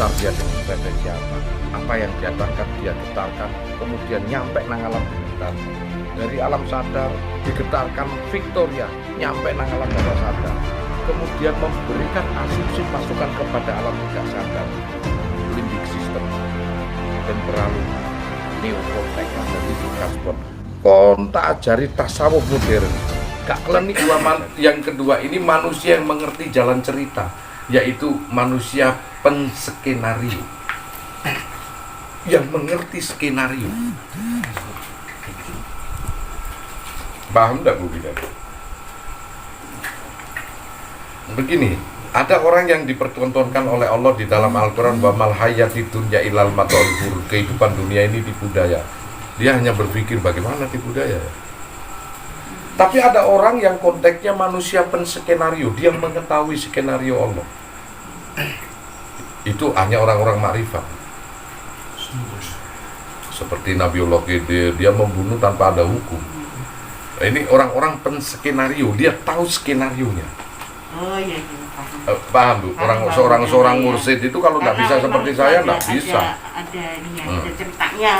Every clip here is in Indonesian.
getar dia dengan frekuensi apa yang dia tangkap dia getarkan, kemudian nyampe nang alam getar. Dari alam sadar digetarkan Victoria nyampe nang alam bawah sadar, kemudian memberikan asumsi masukan kepada alam tidak sadar, limbic system, dan beralih neokortex dari Kaspon. Kontak ajari tasawuf modern. Kak Klenik yang kedua ini manusia yang mengerti jalan cerita, yaitu manusia penskenario, yang mengerti skenario. Paham enggak Bu Bidan? Begini, ada orang yang dipertontonkan oleh Allah di dalam Al-Quran, wa mal hayatid dunya illal mata'ul ghurur, kehidupan dunia ini tipu daya. Dia hanya berpikir bagaimana tipu daya. Tapi ada orang yang konteksnya manusia penskenario, dia mengetahui skenario Allah. Itu hanya orang-orang makrifat. Seperti Nabiullah Khidir, dia membunuh tanpa ada hukum. Ini orang-orang penskenario, dia tahu skenarionya. Oh iya, paham Bu? Seorang mursyid itu kalau nggak bisa seperti saya nggak bisa. Ada ceritanya.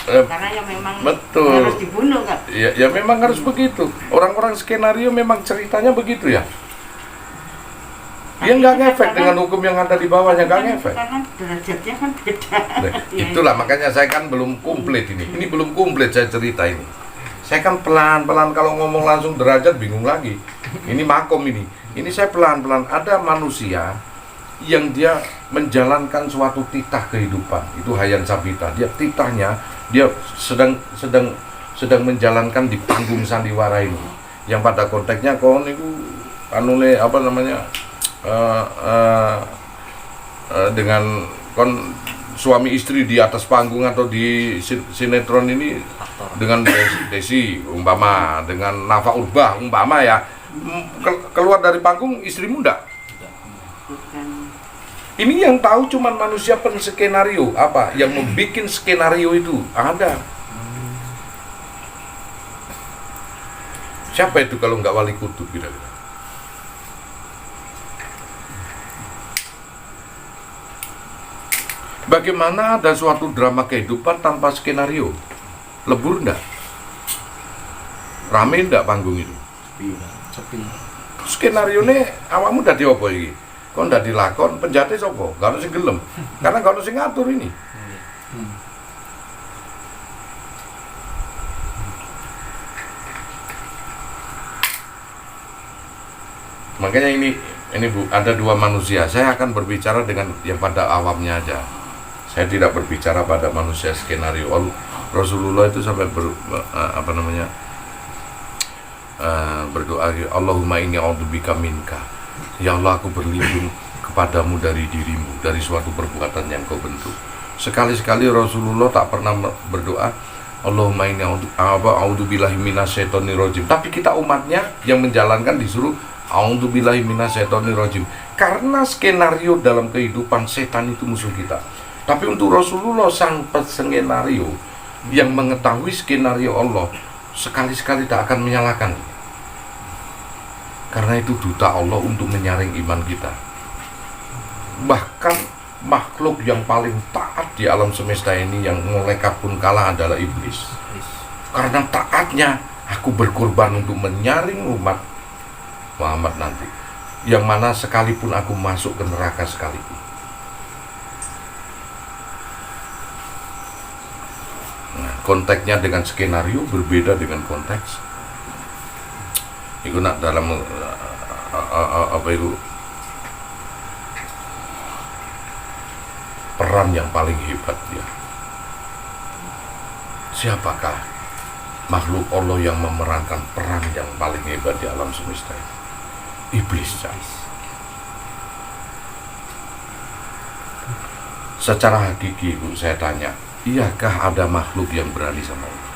Karena yang memang betul. Harus dibunuh kan? Ya memang harus begitu. Orang-orang skenario memang ceritanya begitu ya. Dia nggak ngefek dengan hukum yang ada di bawahnya, nggak ngefek. Karena derajatnya kan beda. Nah, itulah makanya saya kan belum komplit ini. Ini belum komplit saya cerita ini. Saya kan pelan-pelan, kalau ngomong langsung derajat bingung lagi. Ini makom ini. Ini saya pelan-pelan. Ada manusia yang dia menjalankan suatu titah kehidupan. Itu Hayyan Sabita. Dia titahnya, dia sedang menjalankan di panggung sandiwara ini. Yang pada konteksnya kon itu anule apa namanya? Dengan kon suami istri di atas panggung atau di sinetron ini dengan Desi umpama, dengan Nafa Urbah umpama ya, keluar dari panggung istrimu enggak? Ini yang tahu cuman manusia penskenario, apa yang membuat skenario itu ada. Siapa itu kalau nggak wali kutub kira-kira? Bagaimana ada suatu drama kehidupan tanpa skenario? Lebur enggak? Rame enggak panggung itu? Sepi. Skenario ini awakmu dadi apa iki? Kok ndak dilakon penjate sapa? Gak ono sing gelem. Karena gak ono sing ngatur ini. Makanya ini Bu, ada dua manusia. Saya akan berbicara dengan yang pada awamnya aja. Saya tidak berbicara pada manusia skenario. Rasulullah itu sampai berdoa, Allahumma inni a'udzubika minka. Ya Allah, aku berlindung kepadamu dari dirimu, dari suatu perbuatan yang kau bentuk. Sekali-sekali Rasulullah tak pernah berdoa Allahumma inni a'udzubillahi minasyaitonir rajim. Tapi kita umatnya yang menjalankan disuruh a'udzubillahi minasyaitonir rajim. Karena skenario dalam kehidupan setan itu musuh kita. Tapi untuk Rasulullah sang skenario yang mengetahui skenario Allah, sekali-sekali tak akan menyalahkan. Karena itu duta Allah untuk menyaring iman kita. Bahkan makhluk yang paling taat di alam semesta ini yang malaikat pun kalah adalah iblis. Karena taatnya, aku berkorban untuk menyaring umat Muhammad nanti. Yang mana sekalipun aku masuk ke neraka sekalipun. Nah, konteksnya dengan skenario berbeda dengan konteks. Itu nak dalam apa itu peran yang paling hebat dia. Siapakah makhluk Allah yang memerankan peran yang paling hebat di alam semesta ini? Iblis, guys. Secara hakiki, Bu, saya tanya, iyakah ada makhluk yang berani sama Allah?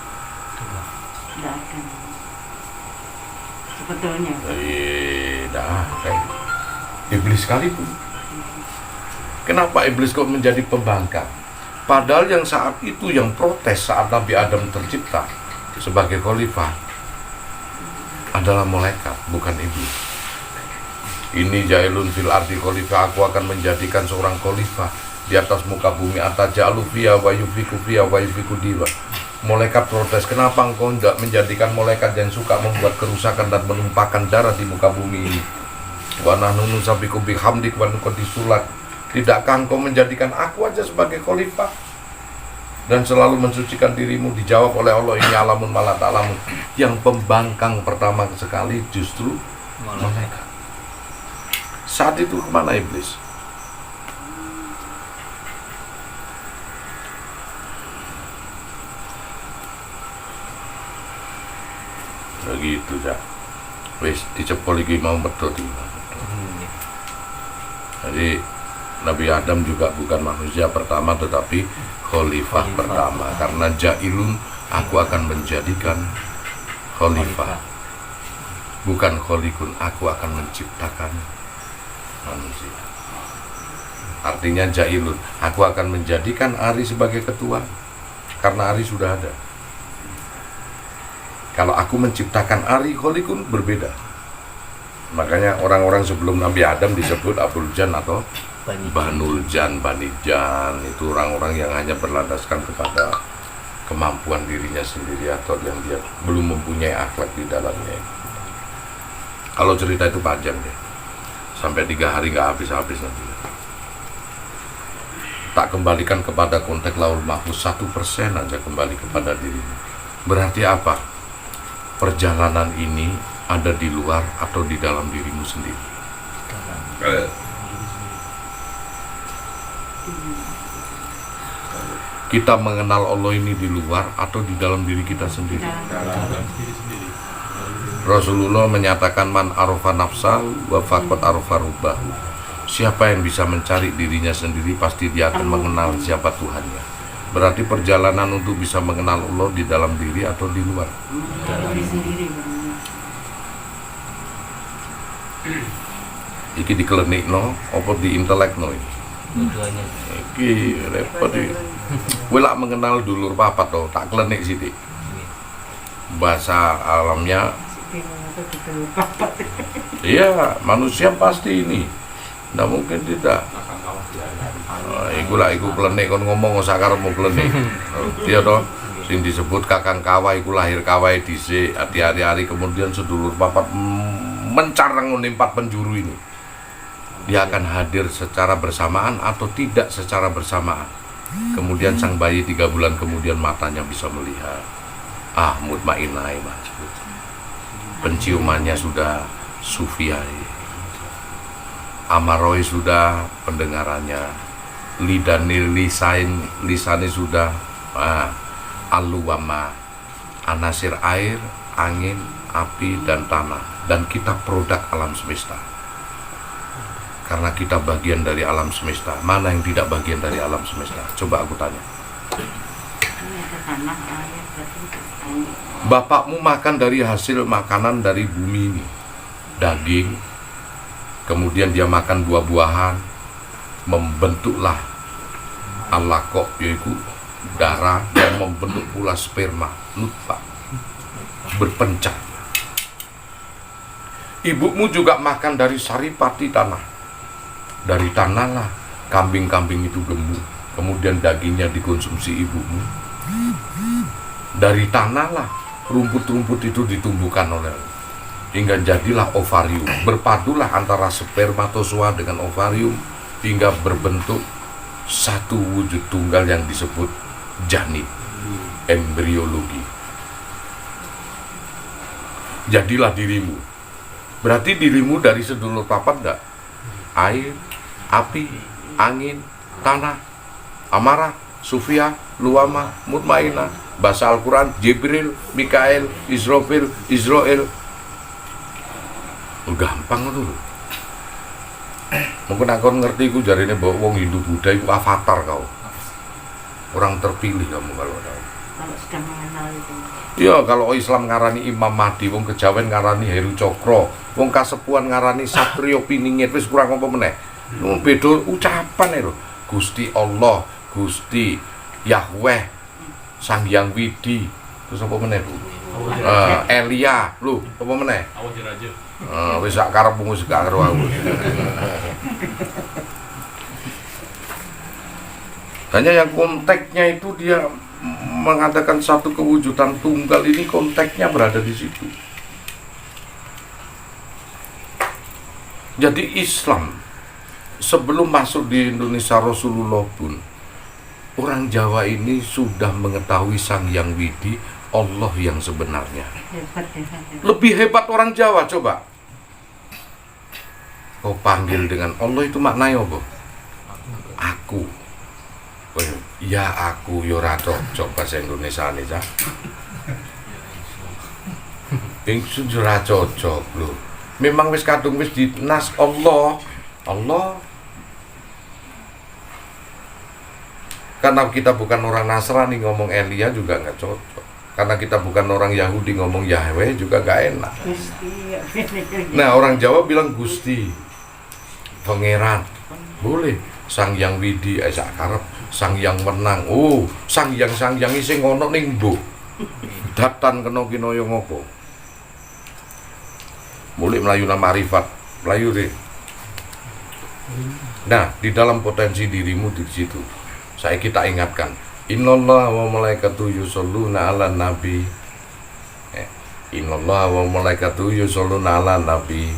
Tidak ada. Sebetulnya. Kayak iblis sekalipun. Kenapa iblis kok menjadi pembangkang? Padahal yang saat itu yang protes saat Nabi Adam tercipta sebagai khalifah adalah malaikat, bukan iblis. Ini jailun fil ardi khalifah, aku akan menjadikan seorang khalifah di atas muka bumi, atajalu fiha wa yufiku fiha wa yufiku diwa. Malaikat protes, kenapa engkau tidak menjadikan malaikat yang suka membuat kerusakan dan menumpahkan darah di muka bumi ini? Wa nahnu nusabbihu bihamdik wa nuqaddisu lak. Tidakkah engkau menjadikan aku aja sebagai khalifah dan selalu mensucikan dirimu? Dijawab oleh Allah, ini alamun malah ta'lamun. Yang pembangkang pertama sekali justru malaikat. Saat itu kemana iblis? Begitu ya. Wis dicepol iki mau medhot iki. Jadi Nabi Adam juga bukan manusia pertama tetapi khalifah pertama, karena jailun, aku akan menjadikan khalifah, bukan kholikun, aku akan menciptakan manusia. Artinya jailun, aku akan menjadikan Ari sebagai ketua karena Ari sudah ada. Kalau aku menciptakan Ari, kholikun berbeda. Makanya orang-orang sebelum Nabi Adam disebut Abul Jan atau Banul Jan, Bani Jan. Itu orang-orang yang hanya berlandaskan kepada kemampuan dirinya sendiri atau yang dia belum mempunyai akhlak di dalamnya. Kalau cerita itu panjang deh, sampai 3 hari nggak habis-habis nanti. Tak kembalikan kepada konteks Lauhul Mahfuz 1% aja kembali kepada dirimu. Berarti apa? Perjalanan ini ada di luar atau di dalam dirimu sendiri. Kita mengenal Allah ini di luar atau di dalam diri kita sendiri. Rasulullah menyatakan man arofa nafsahu wa faqad arofa rubbahu. Siapa yang bisa mencari dirinya sendiri pasti dia akan mengenal siapa Tuhannya. Berarti perjalanan untuk bisa mengenal Allah di dalam diri atau di luar? Dalam diri sendiri. Iki diklenikno apa di intelekno iki? Dua-duanya. Iki repot iki. Kowe lak mengenal dulur papat to, tak klenik sithik. Bahasa alamnya iya, manusia pasti ini. Nggak mungkin tidak. Iku klenik kon ngomong sakarepmu klenik. Iya toh? Sing disebut kakang kawah iku lahir kawah dhisik, hari-hari kemudian sedulur papat mencareng nimpat penjuru ini. Dia akan hadir secara bersamaan atau tidak secara bersamaan. Kemudian sang bayi 3 bulan kemudian matanya bisa melihat. Mutmainah majbut. Penciumannya sudah sufiyai. Amaroi sudah pendengarannya. Lisani sudah aluwama. Anasir air, angin, api dan tanah. Dan kita produk alam semesta. Karena kita bagian dari alam semesta. Mana yang tidak bagian dari alam semesta? Coba aku tanya. Bapakmu makan dari hasil makanan dari bumi ini, daging, kemudian dia makan buah-buahan, membentuklah alaqah, yaitu darah, dan membentuk pula sperma, nutfah, berpencak. Ibumu juga makan dari saripati tanah. Dari tanahlah kambing-kambing itu gemuk, kemudian dagingnya dikonsumsi ibumu. Dari tanahlah rumput-rumput itu ditumbuhkan oleh, hingga jadilah ovarium. Berpadulah antara spermatozoa dengan ovarium hingga berbentuk satu wujud tunggal yang disebut janin, embriologi. Jadilah dirimu. Berarti dirimu dari sedulur papat enggak? Air, api, angin, tanah, amarah, sufia, luwama, mutmainah. Bahasa Al-Quran, Jibril, Mikael, Israfil, Israel. Gampang itu. Mungkin aku ngerti ku jarine bahwa wong Hindu Buddha itu avatar kau. Orang terpilih kamu kalau tahu. Kalau sudah mengenal itu. Iya, kalau Islam ngarani Imam Mahdi, wong Kejawen ngarani Heru Cokro, wong Kasepuhan ngarani Satrio Piningit, wis kurang apa meneh. Beda ucapan lho. Gusti Allah, Gusti Yahweh, Sang Hyang Widi, terus apa meneh, Bu? Elia, lho, apa meneh? Wis sak karepmu wis gak karo aku. Hanya yang konteksnya itu dia mengatakan satu kewujudan tunggal, ini konteksnya berada di situ. Jadi Islam sebelum masuk di Indonesia Rasulullah pun, orang Jawa ini sudah mengetahui Sang Hyang Widi, Allah yang sebenarnya. Hebat ya. Lebih hebat orang Jawa, coba. Kau panggil dengan Allah itu maknanya apa? Aku. Oh, ya aku yo ra cocok bahasa Indonesia nih, Cak. Ingsun ora cocok lho. Memang wis kadung wis dinas Allah. Allah. Karena kita bukan orang Nasrani ngomong Elia juga nggak cocok. Karena kita bukan orang Yahudi ngomong Yahweh juga nggak enak. Gusti. Nah, orang Jawa bilang Gusti, Pangeran, boleh. Sang Hyang Widi, sak karep, Sang Hyang Menang. Oh, Sang Hyang sing ono ning mbok. Datan kena kinaya ngopo. Boleh melayu nama marifat, melayu deh. Nah, di dalam potensi dirimu di situ, saya kita ingatkan, Innallaha wa malaikatuhu yusholluna 'alan nabi. Innallaha wa malaikatuhu yusholluna 'alan nabi.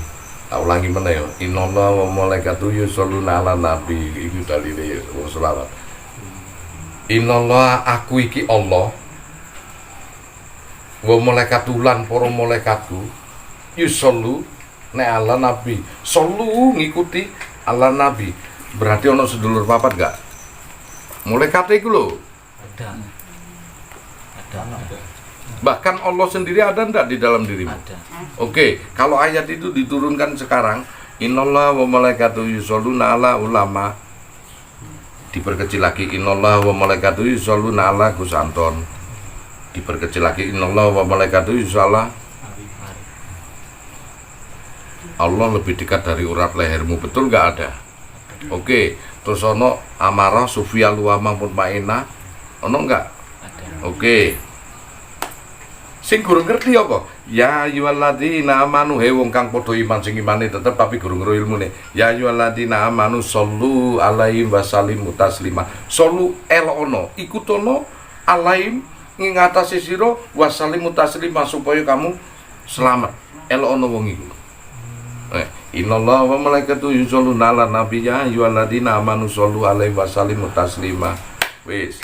Tak ulangi mana ya? Innallaha wa malaikatuhu yusholluna 'alan nabi. Iku dalile wong selawat. Innallaha, aku iki Allah. Wa malaikatulan para malaikatku yusollu nek ala nabi. Solu ngikuti ala nabi. Berarti ono sedulur papat gak? Malaikat iku lho. Ada. Bahkan Allah sendiri ada ndak di dalam dirimu? Ada. Oke, kalau ayat itu diturunkan sekarang, Innallaha wa malaikatuhu yusholluna 'ala ulama. Diperkecil lagi, Innallaha wa malaikatuhu yusholluna 'ala Gus Anton. Diperkecil lagi, Innallaha wa malaikatuhu yusholluna. Allah lebih dekat dari urat lehermu, betul nggak ada? Oke, terus ono amarah, sufia, luama, mutmainah, ono nggak? Ada. Oke. Sing gurung ngerti apa? Ya ayyuhalladzina amanu, he wong kang padha iman, sing imane tetep tapi gurung ngero ilmune. Ya ayyuhalladzina amanu shollu alaihi wasallimu taslima. Shollu elono, ikutono alaihim ngatasi sira wasallimu taslima supaya kamu selamat. Elono wong iku. Innallaha wa malaikatuhu yusholluna 'alan nabi ya ayyuhalladzina amanu shollu alaihi wasallimu taslima. Wis.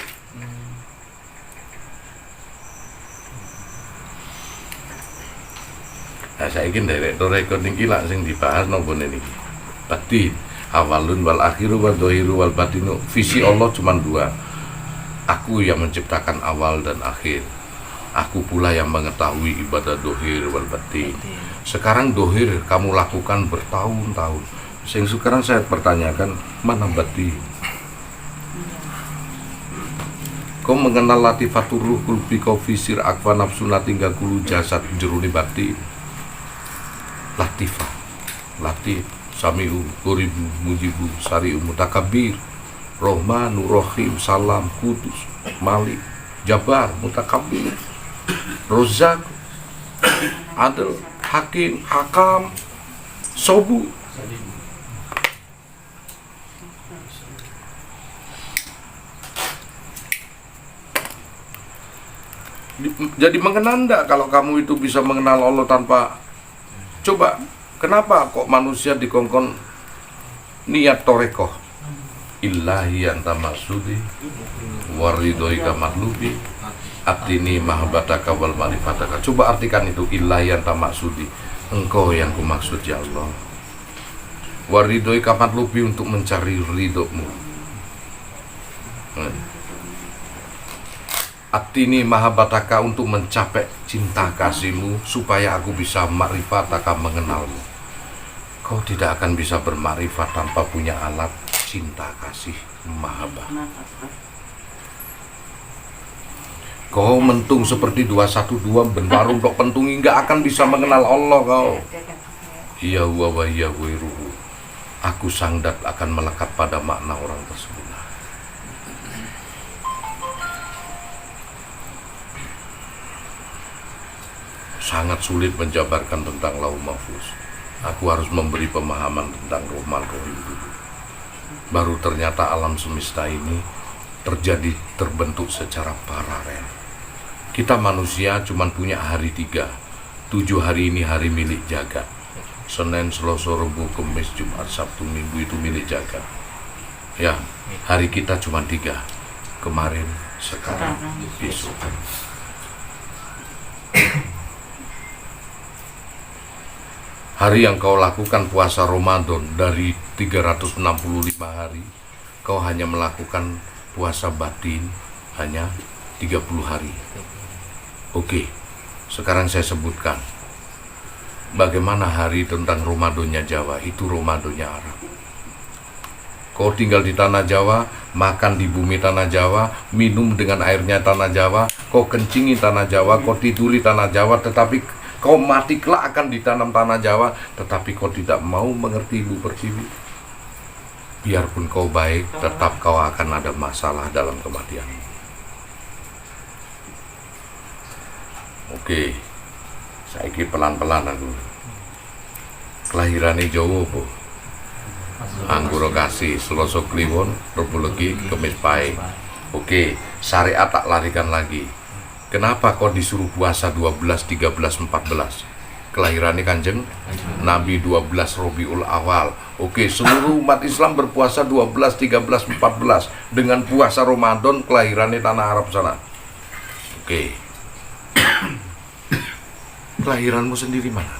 Nah, saya ingin dari recording gila sing dibahas nopo niki. Tadi awalun wal akhiru wal dhahiru wal batinu. Visi Allah cuma dua. Aku yang menciptakan awal dan akhir. Aku pula yang mengetahui ibadah dohir wal batin. Sekarang dohir kamu lakukan bertahun-tahun. Sing sekarang saya pertanyakan, mana batin? Kau mengenal latifatur ruh kulbi kau fisir akwa nafsu natingga kulu jasad jeruni batin. Latifah, latif, sami'u, quribu, mujibu, sari'u, mutakabir, rohmanu, rohim, salam, kudus, malik, jabar, mutakabir, rozak, adil, hakim, hakam, sobu. Jadi mengenal enggak kalau kamu itu bisa mengenal Allah tanpa. Coba, kenapa kok manusia dikongkon niat torekoh? Illahi anta maksudi waridoika maklubi atini mahabbataka wal marifataka. Coba artikan itu, illahi anta maksudi, engkau yang kumaksud ya Allah. Waridoika maklubi, untuk mencari ridhomu. Atini mahabbataka, untuk mencapai cinta kasihmu, supaya aku bisa ma'rifataka, mengenalmu. Kau tidak akan bisa bermakrifat tanpa punya alat cinta kasih mahabbah. Kau mentung seperti 212 benwarung kok pentungi, nggak akan bisa mengenal Allah kau. Iya wa iya ruhu. Aku sangdat akan melekat pada makna orang tersebut. Sangat sulit menjabarkan tentang lauh mahfuz. Aku harus memberi pemahaman tentang Rahman Rahim dulu. Baru ternyata alam semesta ini terbentuk secara paralel. Kita manusia cuma punya hari 3. 7 hari ini hari milik jagat. Senin, Selasa, Rabu, Kamis, Jumat, Sabtu, Minggu itu milik jagat. Ya, hari kita cuma 3. Kemarin, sekarang, besok. Hari yang kau lakukan puasa Ramadan dari 365 hari, kau hanya melakukan puasa batin hanya 30 hari. Oke, sekarang saya sebutkan bagaimana hari tentang Ramadannya Jawa, itu Ramadannya Arab. Kau tinggal di tanah Jawa, makan di bumi tanah Jawa, minum dengan airnya tanah Jawa, kau kencingi tanah Jawa, kau tiduri tanah Jawa, tetapi kau mati kelak akan ditanam tanah Jawa, tetapi kau tidak mau mengerti ibu pertiwi. Biarpun kau baik, tetap kau akan ada masalah dalam kematian. Oke, saiki pelan-pelan aku. Kelahirannya Jawa apa? Anggoro kasih, Selasa Kliwon, Rabu Legi, Kamis Paing. Oke, syariat tak larikan lagi. Kenapa kau disuruh puasa 12, 13, 14? Kelahirannya Kanjeng Nabi 12 Rabiul Awal. Oke, seluruh umat Islam berpuasa 12, 13, 14 dengan puasa Ramadan kelahirannya tanah Arab sana. Oke. Kelahiranmu sendiri mana?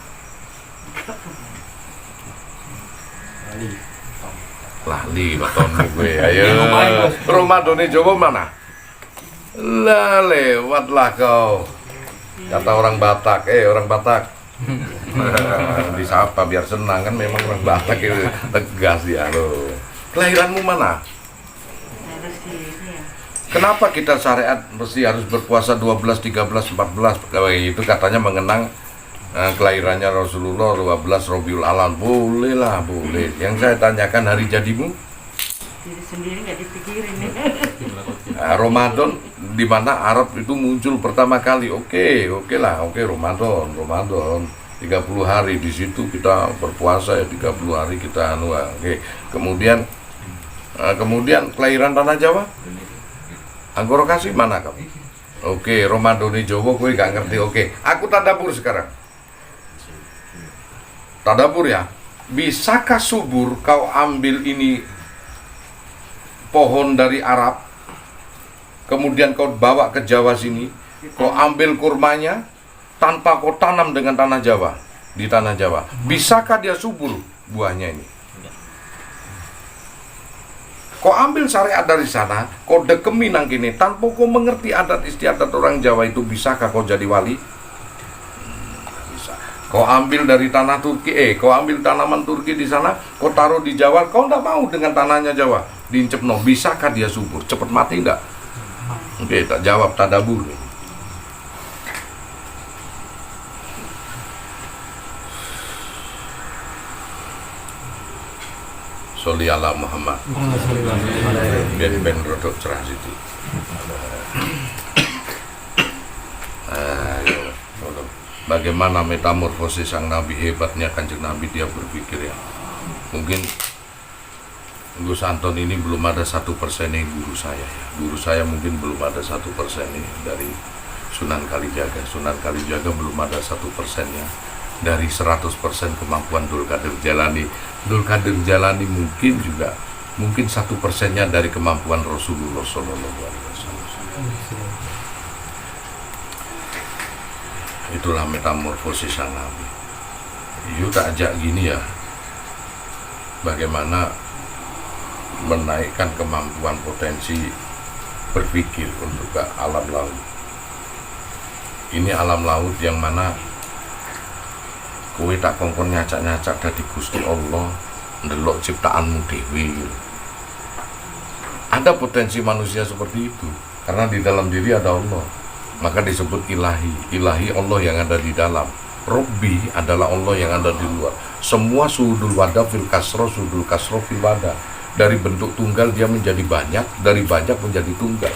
Lali, batonmu gue. Ayo. Ramadannya Jawa mana? Lah lewatlah kau. Kata orang Batak, orang Batak. Disapa biar senang kan, memang orang Batak itu tegas ya lo. Kelahiranmu mana? Kenapa kita syariat mesti harus berpuasa 12, 13, 14? Itu katanya mengenang kelahirannya Rasulullah 12 Rabiul Awal. Boleh lah, boleh. Yang saya tanyakan hari jadimu? Diri sendiri nggak dipikirin. Ramadan di mana Arab itu muncul pertama kali. Oke lah, Ramadan 30 hari di situ kita berpuasa ya, 30 hari kita Oke. Kemudian kelahiran tanah Jawa. Anggoro kasih mana kamu? Oke, Ramadan di Jawa gue gak ngerti. Oke, aku tadabur sekarang. Tadabur ya. Bisakah subur kau ambil ini pohon dari Arab, kemudian kau bawa ke Jawa sini, kau ambil kurmanya tanpa kau tanam dengan tanah Jawa, di tanah Jawa. Bisakah dia subur buahnya ini? Kau ambil syariat dari sana, kau dekemi nang kini, tanpa kau mengerti adat istiadat orang Jawa itu, bisakah kau jadi wali? Bisa. Kau ambil dari tanah Turki, kau ambil tanaman Turki di sana, kau taruh di Jawa, kau tidak mau dengan tanahnya Jawa, diincepno, bisakah dia subur? Cepat mati enggak? Oke, tak jawab, tadabur. Sholli ala Muhammad. Ben rodok cerah situ. Bagaimana metamorfosis sang Nabi, hebatnya Kanjeng Nabi, dia berpikir ya. Mungkin Gus Anton ini belum ada 1% nih guru saya ya. Guru saya mungkin belum ada 1% nih dari Sunan Kalijaga. Sunan Kalijaga belum ada 1%-nya dari 100% kemampuan Dzulkadir Jalani. Dzulkadir Jalani mungkin 1%-nya dari kemampuan Rasulullah Sallallahu Alaihi Wasallam. Itulah metamorfosis sang Nabi. Yuk tak ajak gini ya. Bagaimana menaikkan kemampuan potensi berpikir untuk ke alam laut. Ini alam laut yang mana kowe tak kongkon nyacak-nyacak dari Gusti Allah, ndelok ciptaanmu dewi. Ada potensi manusia seperti itu karena di dalam diri ada Allah, maka disebut ilahi. Ilahi Allah yang ada di dalam. Robbi adalah Allah yang ada di luar. Semua sudul wadah fil kasro, sudul kasro fil wadah. Dari bentuk tunggal dia menjadi banyak, dari banyak menjadi tunggal.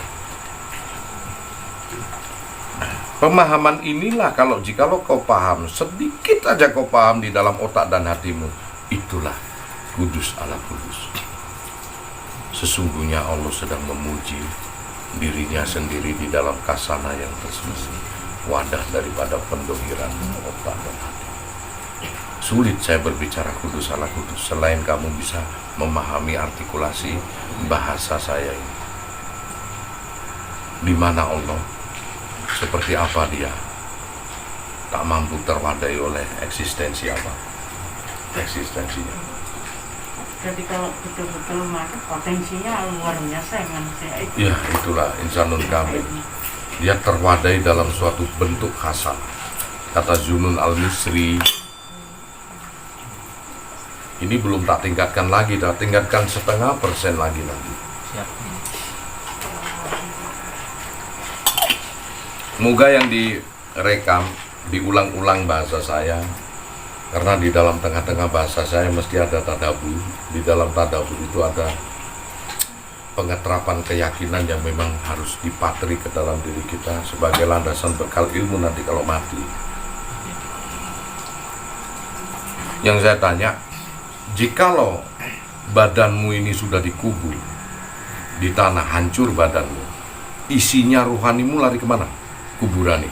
Pemahaman inilah jikalau kau paham, sedikit aja kau paham di dalam otak dan hatimu, itulah kudus ala kudus. Sesungguhnya Allah sedang memuji dirinya sendiri di dalam kasana yang tersemesti, wadah daripada pendohiran otak dan hati. Sulit saya berbicara kudus ala kudus selain kamu bisa memahami artikulasi bahasa saya ini. Di mana Allah, seperti apa dia, tak mampu terwadai oleh eksistensi apa? Eksistensinya. Jadi kalau betul-betul maka potensinya luar biasa ya manusia itu. Ya, itulah insanun kamil. Dia terwadai dalam suatu bentuk hasan. Kata Zunun al-Misri, ini belum tak tingkatkan lagi, tak tingkatkan 0,5% lagi nanti. Siap. Moga yang direkam, diulang-ulang bahasa saya, karena di dalam tengah-tengah bahasa saya mesti ada tadabbur. Di dalam tadabbur itu ada pengeterapan keyakinan yang memang harus dipatri ke dalam diri kita sebagai landasan bekal ilmu nanti kalau mati. Yang saya tanya, jikalau badanmu ini sudah dikubur di tanah, hancur badanmu, isinya ruhanimu lari kemana? Kuburane.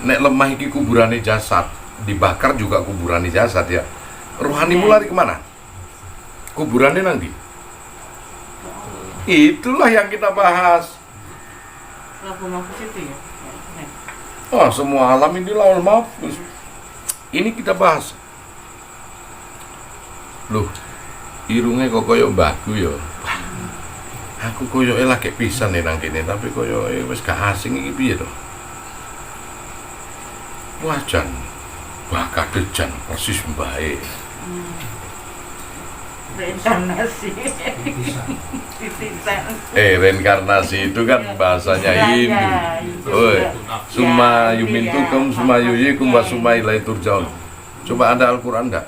Nek lemah iki kuburane jasad, dibakar juga kuburane jasad ya. Ruhanimu lari kemana? Kuburane nanti. Itulah yang kita bahas. Lagu mahfuz itu ya. Oh, semua alam ini laul mahfuz. Ini kita bahas. Loh, irungnya kok koyo mbahku ya. Aku koyo lagi pisan nih nang kene, tapi koyo wis gak asing iki piye to? Wajan, bakadejan persis mbae. Reinkarnasi. Titisan. Reinkarnasi itu kan bahasanya Hindu. Oi, summa yumintukum summa yuhyikum wa summa ilaihi turja'un. Coba ada Al-Qur'an enggak?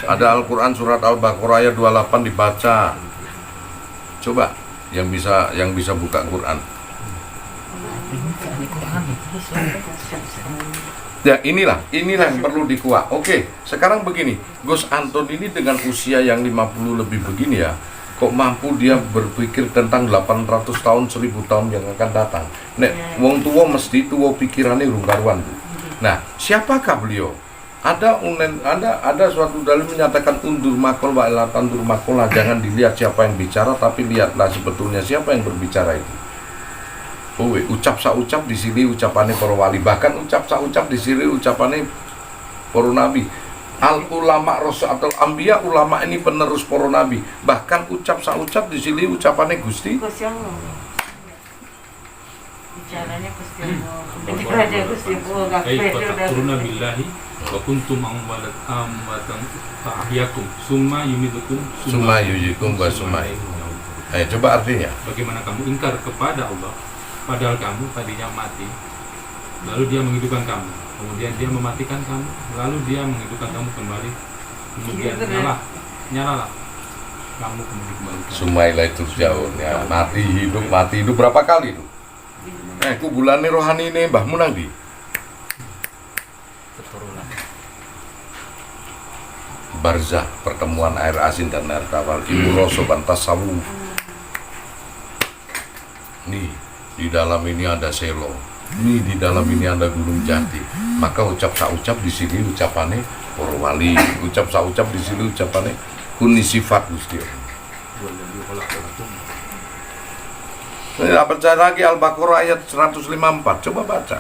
Ada Al-Qur'an surat Al-Baqarah ayat 28 dibaca. Coba yang bisa buka Quran. Ya inilah yang perlu dikuak. Oke, sekarang begini, Gus Anton ini dengan usia yang 50 lebih begini ya, kok mampu dia berpikir tentang 800 tahun, 1000 tahun yang akan datang. Nek wong tua mesti tua pikirannya rungkaruan. Nah, siapakah beliau? Ada suatu dalil menyatakan undur makol wa ila tandur makol, jangan dilihat siapa yang bicara tapi lihatlah sebetulnya siapa yang berbicara itu. Ucap saucap di sini ucapannya para wali, bahkan ucap saucap di sini ucapannya para nabi. Al ulama rasatul anbiya, ulama ini penerus para nabi, bahkan ucap saucap di sini ucapannya Gusti Bicaranya Gusti Allah. Bicaranya Gusti Allah. Fatakfuruna billahi wa kuntum amwatan fa'ahyakum summa yumidukum summa yuhyikum wa summa. Coba artinya. Bagaimana kamu ingkar kepada Allah padahal kamu tadinya mati, lalu dia menghidupkan kamu, kemudian dia mematikan kamu, lalu dia menghidupkan kamu kembali, kemudian nyalalah kamu kembali. Summa ilaihi turja'un. Ya, mati hidup berapa kali itu? Kubulannya rohani ini mbahmu nang ndi? Keturunan. Barzah, pertemuan air asin dan air tawar, ilmu rasa dan tasawuf. Nih, di dalam ini ada selo. Nih, di dalam ini ada gunung jati. Maka ucap saucap di sini ucapannya para wali, ucap saucap di sini ucapannya kuni sifat Gusti. Saya percaya lagi Al-Baqarah ayat 154. Coba baca.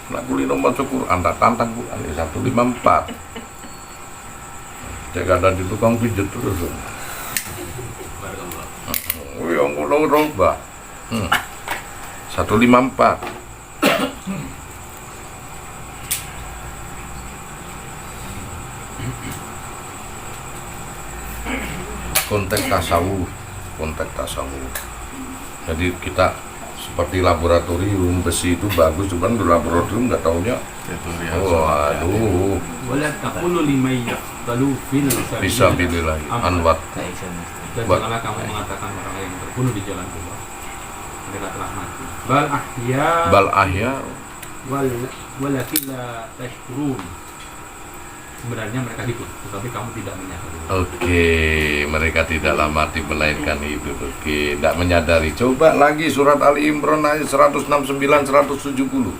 Nak kuli nomor Quran, tak tantang Quran 154. Jaga ada di tukang pijet terus. Yang kulo roba. 154. Konteks tasawuf. Jadi kita seperti laboratorium besi itu bagus, cuman di laboratorium nggak taunya. Waduh. Wala taqulu liman yaqtalu Bisa pilih lagi. Anwar. Dan janganlah kamu mengatakan orang yang terbunuh di jalan Allah mereka telah mati. Bal ahya Bal ahya. walakin la tashkurun. sebenarnya mereka hidup, tetapi kamu tidak menyadari. Oke, mereka tidaklah mati melainkan hidup. Oke, tidak menyadari. Coba lagi surat Ali Imran ayat 169 170.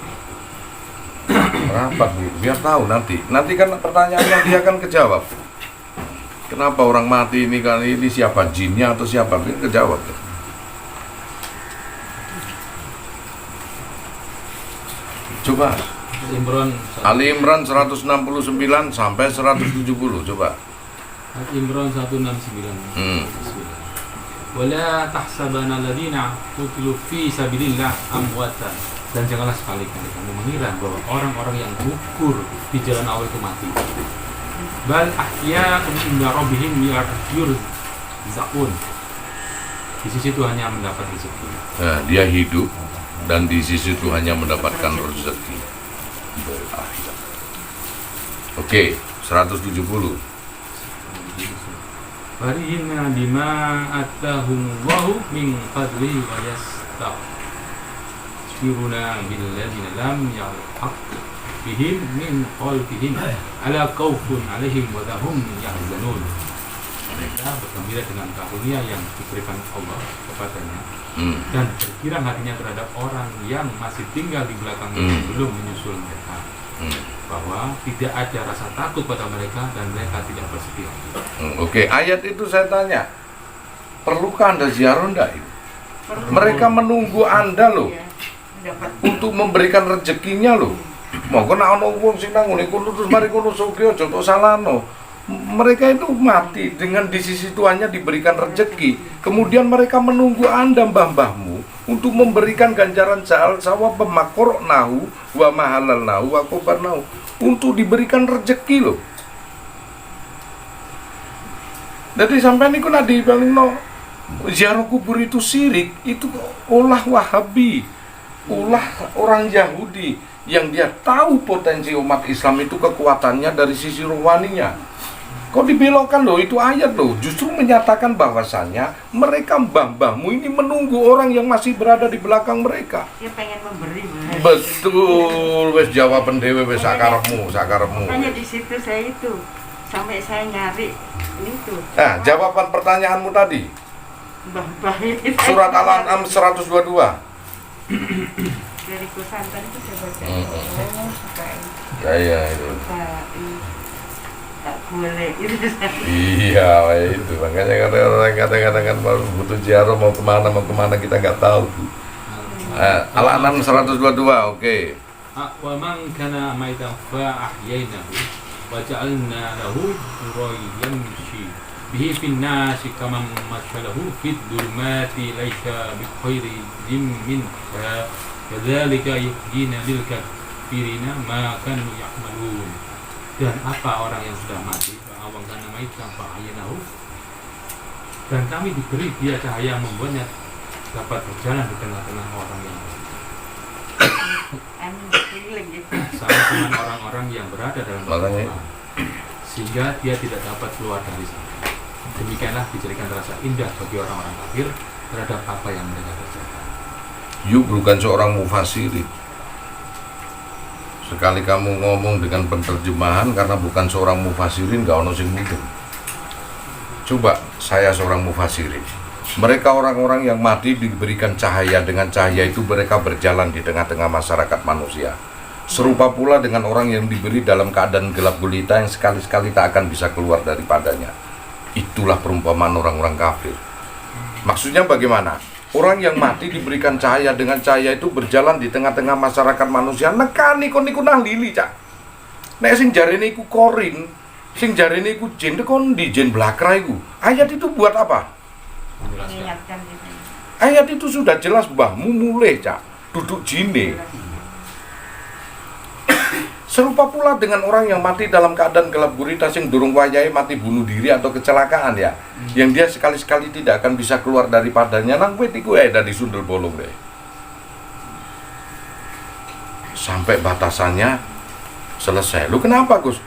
Berapa Bu? Biar tahu nanti. Nanti kan pertanyaannya dia akan kejawab. Kenapa orang mati ini kan ini siapa, jinnya atau siapa? Dia kejawab. Coba Ali Imran 169 sampai 170. Coba. Ali Imran 169. Wala tahsabanna alladziina qutilu fi sabilillah amwatan. Dan janganlah sekali-kali kamu mengira bahwa orang-orang yang gugur di jalan Allah itu mati. Bal ahya'un 'inda rabbihim yurzaqun. Di sisi Tuhan hanya mendapat rezeki. Nah, dia hidup dan di sisi Tuhan hanya mendapatkan rezeki. Oke, 170. Farihina bima atahumullahu min fadlihi wa yastabshiruna billadzina lam yalhaq bihim min khalfihim ala khaufun 'alaihim wa lahum yahzanun. Mereka bergembira dengan karunia yang diberikan Allah kepadanya dan bergirang hatinya terhadap orang yang masih tinggal di belakangnya belum menyusul mereka, bahwa tidak ada rasa takut pada mereka dan mereka tidak bersedih. Oke, ayat itu saya tanya, perlukah Anda ziarah enggak? Mereka menunggu Anda loh, untuk memberikan rezekinya loh. Monggo nek ana wong sing nang ngene kono terus mari kono sugih aja tok salahno. Mereka itu mati dengan di sisi Tuhannya diberikan rezeki. Kemudian mereka menunggu Anda mbah-mbahmu untuk memberikan ganjaran sawab pemakornahu wa mahalalnahu wa kobarnahu, untuk diberikan rezeki loh. Jadi sampai niku nak dibelingno ziarah kubur itu syirik, itu ulah Wahabi, ulah orang Yahudi yang dia tahu potensi umat Islam itu kekuatannya dari sisi rohaninya. Kok dibelokkan loh, itu ayat loh, justru menyatakan bahwasannya mereka mbah-mbahmu ini menunggu orang yang masih berada di belakang mereka. Dia pengen memberi. Betul, wes jawaban dewe wes sakarepmu. Hanya di situ saya itu sampai saya nyari itu. Nah, jawaban pertanyaanmu tadi. Mbah-mbah itu. Surat Al-An'am 122. Dari Kusantan itu saya baca. Ya itu. Tak boleh itu. Iya, itu makanya kadang-kadang kan baru butuh ziarah mau kemana kita nggak tahu. Al-An'am 122, oke. Wa man kana maitan fa ahyainahu wa ja'alna lahu nuran yamshi bihi fin nasi kaman mashalahu fid dhulumati laisa bi khairi min kadzalika yuhyina lil kafirina ma kanu ya'malun. Dan apa orang yang sudah mati, awang kana maitan fa ahyaynahu, dan kami diberi dia cahaya membuatnya dapat berjalan di tengah-tengah orang yang sama dengan orang-orang yang berada dalam kegelapan, sehingga dia tidak dapat keluar dari sana. Demikianlah dijadikan terasa indah bagi orang-orang kafir terhadap apa yang mereka kerjakan. Yuk bukan seorang mufassirin. Sekali kamu ngomong dengan penerjemahan karena bukan seorang mufassirin, gak ono sing mungkin. Coba saya seorang mufassirin. Mereka orang-orang yang mati diberikan cahaya, dengan cahaya itu mereka berjalan di tengah-tengah masyarakat manusia. Serupa pula dengan orang yang diberi dalam keadaan gelap gulita yang sekali-sekali tak akan bisa keluar daripadanya. Itulah perumpamaan orang-orang kafir. Maksudnya bagaimana? Orang yang mati diberikan cahaya, dengan cahaya itu berjalan di tengah-tengah masyarakat manusia. Nekani kon niku nah lili cak. Nek sing jarene iku korin, sing jarene iku jin, kon di jin blakra iku. Ayat itu buat apa? Mengingatkan gitu. Ayat itu sudah jelas mbahmu mulai cak duduk jine. Serupa pula dengan orang yang mati dalam keadaan gelap gulita sing durung wayahe mati bunuh diri atau kecelakaan ya. Yang dia sekali-sekali tidak akan bisa keluar daripadanya, nang wit iku dari sundel bolong deh. Sampai batasannya selesai. Lu kenapa Gus?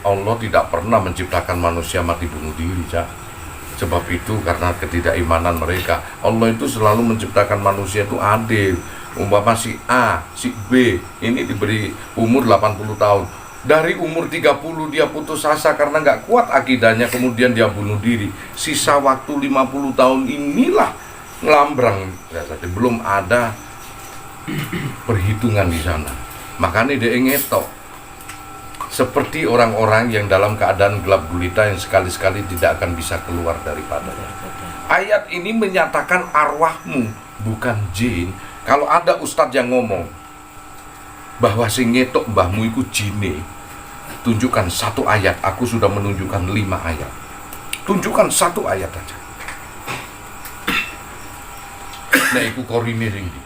Allah tidak pernah menciptakan manusia mati bunuh diri, Cak. Sebab itu karena ketidakimanan mereka. Allah itu selalu menciptakan manusia itu adil. Umpama si A, si B ini diberi umur 80 tahun. Dari umur 30 dia putus asa karena nggak kuat akidahnya, kemudian dia bunuh diri. Sisa waktu 50 tahun inilah ngelambrang. Belum ada perhitungan di sana. Makanya dia ngetok. Seperti orang-orang yang dalam keadaan gelap gulita yang sekali-sekali tidak akan bisa keluar daripadanya. Ayat ini menyatakan arwahmu, bukan jin. Kalau ada ustadz yang ngomong bahwa sing ngetok mbahmu iku jine, tunjukkan satu ayat. Aku sudah menunjukkan 5 ayat. Tunjukkan satu ayat aja. Nah iku korine ringgi.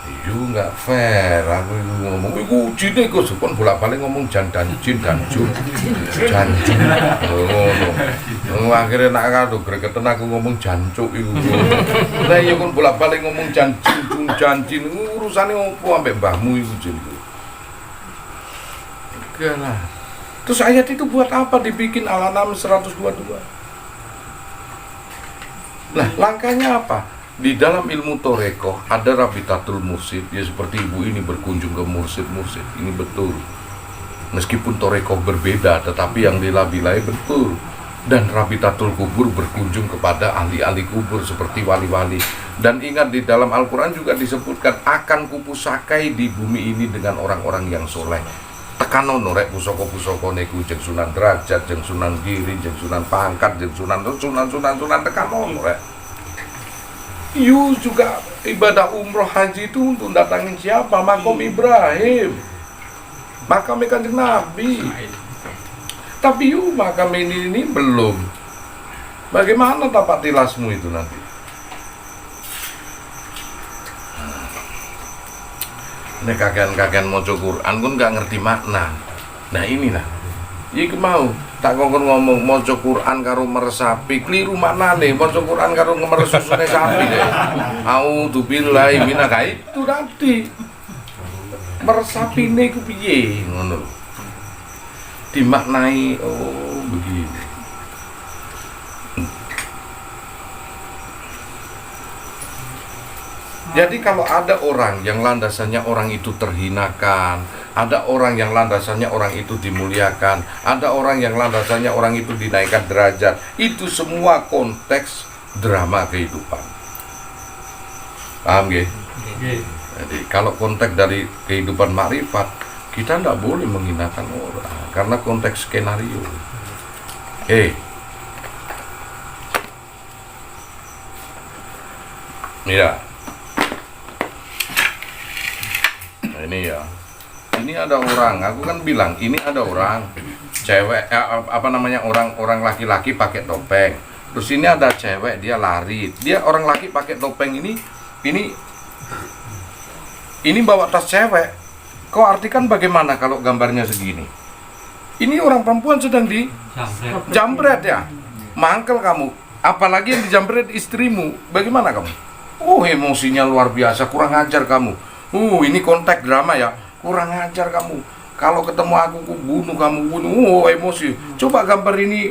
Itu nggak fair. Aku itu ngomong iku jine kok sepon bolak-balik ngomong jin dan jun. Akhirnya nak kado gregetan aku ngomong jancuk iku. Lah iya kon bolak-balik ngomong jin urusane opo ambek mbahmu iku jin. Enggak lah. Terus ayat itu buat apa dibikin Al-An'am 122? Nah, langkahnya apa? Di dalam ilmu Torekoh ada Rabitatul Mursid. Ya seperti ibu ini berkunjung ke mursid-mursid. Ini betul. Meskipun Torekoh berbeda, tetapi yang dilabilai betul. Dan Rabitatul Kubur berkunjung kepada ahli-ahli kubur seperti wali-wali. Dan ingat di dalam Al-Quran juga disebutkan akan kupusakai di bumi ini dengan orang-orang yang soleh. Tekanono rek pusaka-pusaka niku jeung Sunan Derajat, jeung Sunan Giri, jeung Sunan Pangkat, jeung Sunan tekanono rek. You juga ibadah umroh haji itu untuk datangin siapa? Makam Ibrahim, makam Kanjeng Nabi. Tapi you makam ini belum. Bagaimana tapak tilasmu itu nanti? Ini kagian-kagian maca Quran pun gak ngerti makna. Nah ini lah. Iki mau tak ngomong maca Quran karo meresapi keliru maknane. Maca Quran karo ngemeres susune sapi deh. Auzubillahi minaka itu tadi. Meresapine ku piye ngono. Dimaknai oh begini. Jadi kalau ada orang yang landasannya orang itu terhinakan, ada orang yang landasannya orang itu dimuliakan, ada orang yang landasannya orang itu dinaikkan derajat, itu semua konteks drama kehidupan. Paham gak? Jadi kalau konteks dari kehidupan makrifat, kita tidak boleh menghinakan orang karena konteks skenario. Ya. Ini ya, ini ada orang, aku kan bilang ini ada orang cewek orang laki-laki pakai topeng. Terus ini ada cewek dia lari, dia orang laki pakai topeng ini bawa tas cewek. Kau artikan bagaimana kalau gambarnya segini? Ini orang perempuan sedang di jambret ya, mangkel kamu. Apalagi yang dijambret istrimu, bagaimana kamu? Oh emosinya luar biasa, kurang ajar kamu. Ini konteks drama ya, kurang ajar kamu. Kalau ketemu aku bunuh kamu. Emosi. Coba gambar ini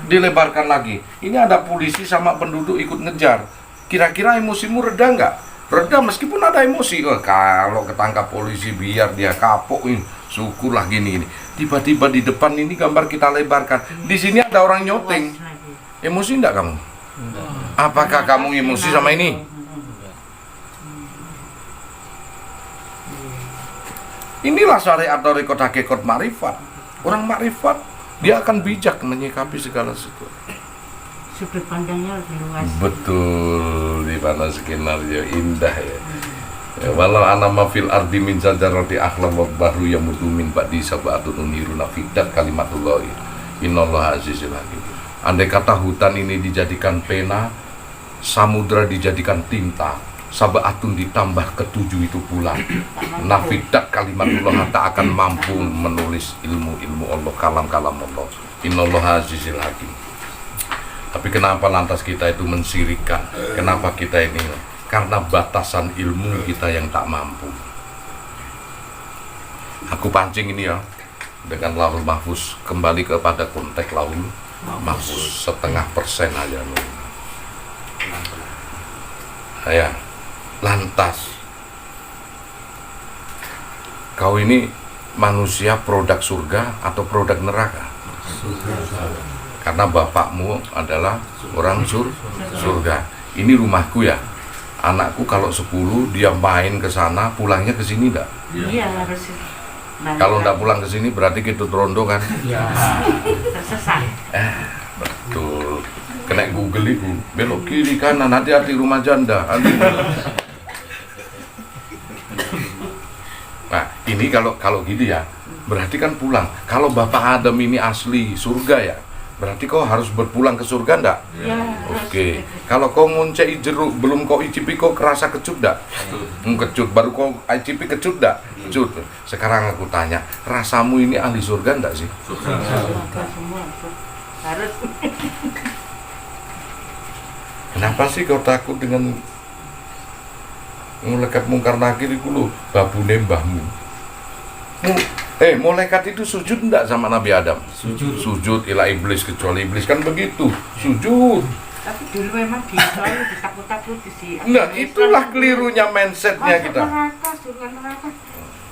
dilebarkan lagi. Ini ada polisi sama penduduk ikut ngejar. Kira-kira emosimu reda nggak? Reda meskipun ada emosi. Kalau ketangkap polisi biar dia kapok ini. Syukurlah gini. Tiba-tiba di depan ini gambar kita lebarkan. Di sini ada orang nyoteng. Emosi enggak kamu? Apakah kamu emosi sama ini? Inilah syariat dari hakikat makrifat. Orang makrifat dia akan bijak menyikapi segala sesuatu. Sudut pandangnya lebih luas. Betul, di mana skenario indah ya. Walau anama fil ardi min zajarati akhlam wa bahru yamutu min ba'di sab'atun uniruna fidat kalimatullah. Innallaha azizul hakim. Andai kata hutan ini dijadikan pena, samudra dijadikan tinta, sab'atun ditambah ketujuh itu pula, nafidat kalimatullah tak akan mampu menulis ilmu Allah, kalam-kalam Allah. Innallaha azizul hakim. Tapi kenapa lantas kita itu mensirikan? Kenapa kita ini? Karena batasan ilmu kita yang tak mampu. Aku pancing ini ya dengan Lauhul Mahfuz, kembali kepada konteks Lauhul Mahfuz 0,5% aja nih. Ya, lantas kau ini manusia produk surga atau produk neraka? Karena bapakmu adalah orang surga. Ini rumahku ya. Anakku kalau 10 dia main ke sana, pulangnya ke sini enggak? Iya harus. Nah, Kalau enggak pulang ke sini berarti kita rondo kan? tersesat. Betul. Kena Google itu, belok kiri kanan, hati-hati rumah janda. Nah, ini kalau gitu ya, berarti kan pulang. Kalau Bapak Adam ini asli surga ya, berarti kau harus berpulang ke surga enggak? Ya, Oke. Kalau kau ngoncei jeruk, belum kau icipi, kau kerasa kecut enggak? Kecut, baru kau icipi kecut enggak? Kecut. Sekarang aku tanya, rasamu ini ahli surga enggak sih? semua harus. Kenapa sih kau takut dengan malaikat mungkar nakir itu lho, babune mbahmu? Malaikat itu sujud enggak sama Nabi Adam? Sujud ila iblis, kecuali iblis kan begitu, sujud. Tapi dulu memang selalu ditakut-takuti sih. Nah, itulah kelirunya mindsetnya Masuk kita. neraka, surga neraka.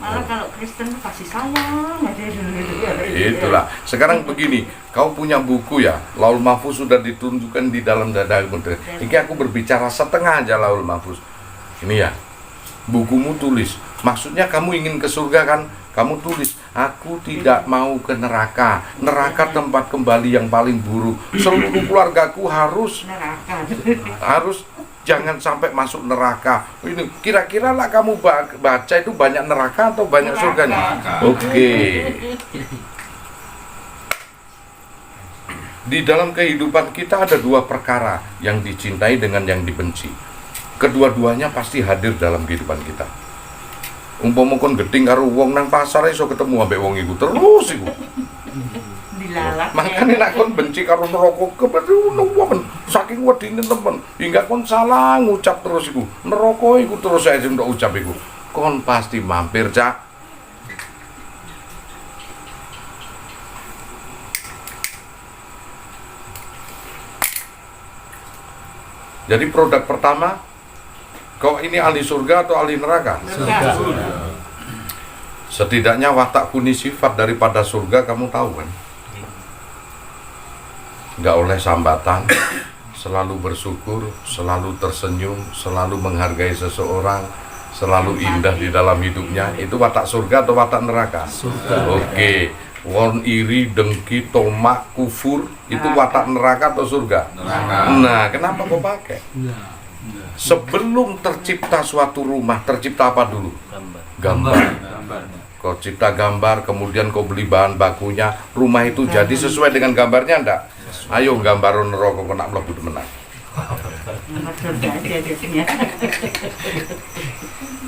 Malah kalau Kristen tuh kasih sayang aja dulu. Itulah. Sekarang begini, kau punya buku ya, Laul Mahfuz sudah ditunjukkan di dalam dadamu. Ini aku berbicara setengah aja Laul Mahfuz. Ini ya, bukumu tulis. Maksudnya kamu ingin ke surga kan? Kamu tulis, aku tidak mau ke neraka. Neraka tempat kembali yang paling buruk. Seluruh keluargaku harus jangan sampai masuk neraka. Ini kira-kira lah kamu baca itu banyak neraka atau banyak surganya? Oke. Di dalam kehidupan kita ada dua perkara, yang dicintai dengan yang dibenci. Kedua-duanya pasti hadir dalam kehidupan kita. Umpama kon geding karo wong nang pasar iso ketemu ambek wong iku terus iku. Dilalak. Makane nek kon benci karo neraka kebetulan wong saking wedine temen, hingga kon salah ngucap terus iku. Neraka iku terus aja ndak ucap iku. Kon pasti mampir, Cak. Jadi produk pertama, kau ini ahli surga atau ahli neraka? Surga. Setidaknya watak kuni sifat daripada surga kamu tahu kan? Nggak oleh sambatan, selalu bersyukur, selalu tersenyum, selalu menghargai seseorang, selalu indah di dalam hidupnya. Itu watak surga atau watak neraka? Surga. Oke. Won iri, dengki, tomak, kufur, itu watak neraka atau surga? Neraka. Nah, kenapa kau pakai? Sebelum tercipta suatu rumah, tercipta apa dulu? Gambar. Kau cipta gambar, kemudian kau beli bahan bakunya, rumah itu jadi sesuai dengan gambarnya enggak? Ayo gambar neraka kau nak mlebu menang. Surga aja biasanya.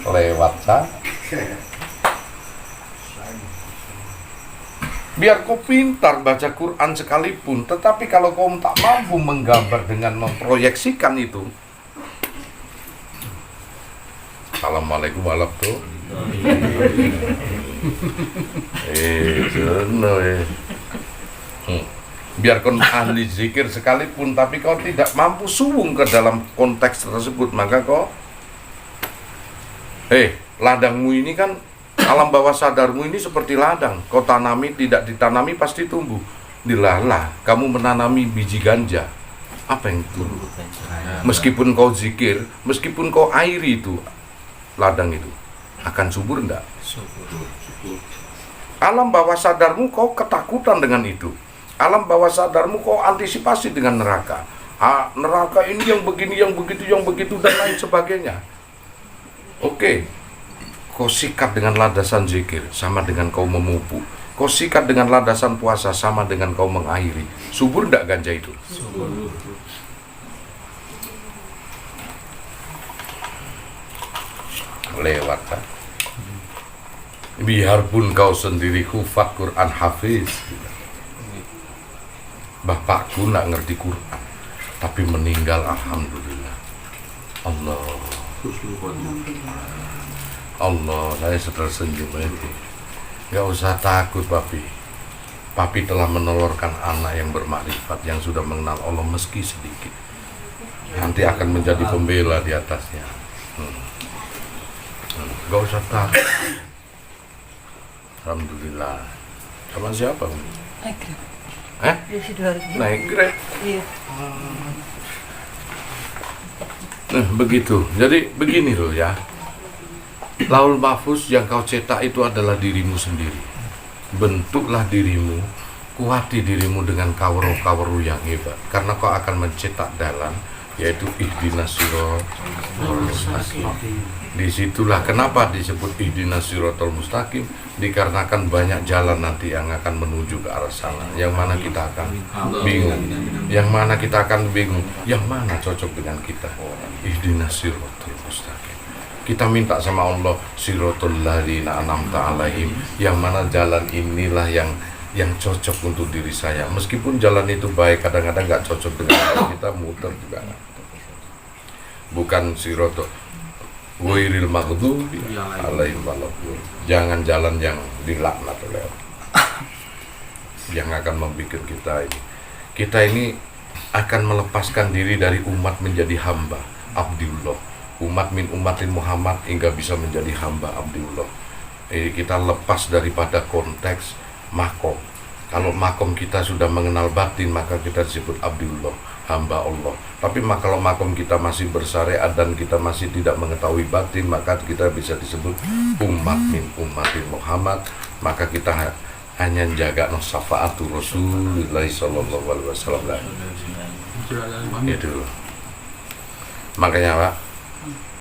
Lewat sa. Biar kau pintar baca Quran sekalipun, tetapi kalau kau tak mampu menggambar dengan memproyeksikan itu. Assalamualaikum warahmatullahi wabarakatuh. Biar kau ahli zikir sekalipun, tapi kau tidak mampu suwung ke dalam konteks tersebut, maka kau ladangmu ini kan, alam bawah sadarmu ini seperti ladang. Kau tanami, tidak ditanami pasti tumbuh. Dilalah kamu menanami biji ganja, apa yang tumbuh? Meskipun kau zikir, meskipun kau airi itu ladang itu, akan subur enggak? Alam bawah sadarmu kau ketakutan dengan itu. Alam bawah sadarmu kau antisipasi dengan neraka. Neraka ini yang begini, yang begitu, yang begitu, dan lain sebagainya. Oke. Kau sikat dengan landasan zikir, sama dengan kau memupuk. Kau sikat dengan landasan puasa, sama dengan kau mengairi. Subur enggak ganja itu? Subur. Lewat kan? Biarpun kau sendiri hufat Quran hafiz, bapakku nak ngerti Quran, tapi meninggal alhamdulillah. Allah, saya tersenyum ini. Gak usah takut papi. Papi telah menelurkan anak yang bermakrifat, yang sudah mengenal Allah meski sedikit. Nanti akan menjadi pembela di atasnya. Gak usah takut. Alhamdulillah. Sama siapa? Naik Grab. Eh? Ya Sidoarjo. Naik Grab. Iya. Nah, begitu. Jadi begini loh ya. Laul mahfuz yang kau cetak itu adalah dirimu sendiri. Bentuklah dirimu, kuati dirimu dengan kawru-kawru yang hebat. Karena kau akan mencetak dalan, yaitu ihdinas siratal mustaqim. Disitulah kenapa disebut ihdinas siratal mustaqim, dikarenakan banyak jalan nanti yang akan menuju ke arah sana. Yang mana kita akan bingung, yang mana kita akan bingung, yang mana cocok dengan kita. Ihdinas siratal mustaqim. Kita minta sama Allah siratal ladzina an'amta 'alaihim, yang mana jalan inilah yang cocok untuk diri saya. Meskipun jalan itu baik, kadang-kadang nggak cocok dengan kita, muter juga. Bukan siratal ghairil maghdubi 'alaihim waladdallin. Jangan jalan yang dilaknat oleh Allah. Yang akan membuat kita ini akan melepaskan diri dari umat menjadi hamba Abdullah. Umat min umatin Muhammad hingga bisa menjadi hamba Abdullah. Kita lepas daripada konteks makom. Kalau makom kita sudah mengenal batin, maka kita disebut Abdullah, hamba Allah. Tapi kalau makom kita masih bersyariat dan kita masih tidak mengetahui batin, maka kita bisa disebut umat min umatin Muhammad. Maka kita hanya jaga syafaatu Rasulullah sallallahu alaihi wasallam. Itu. Makanya Pak,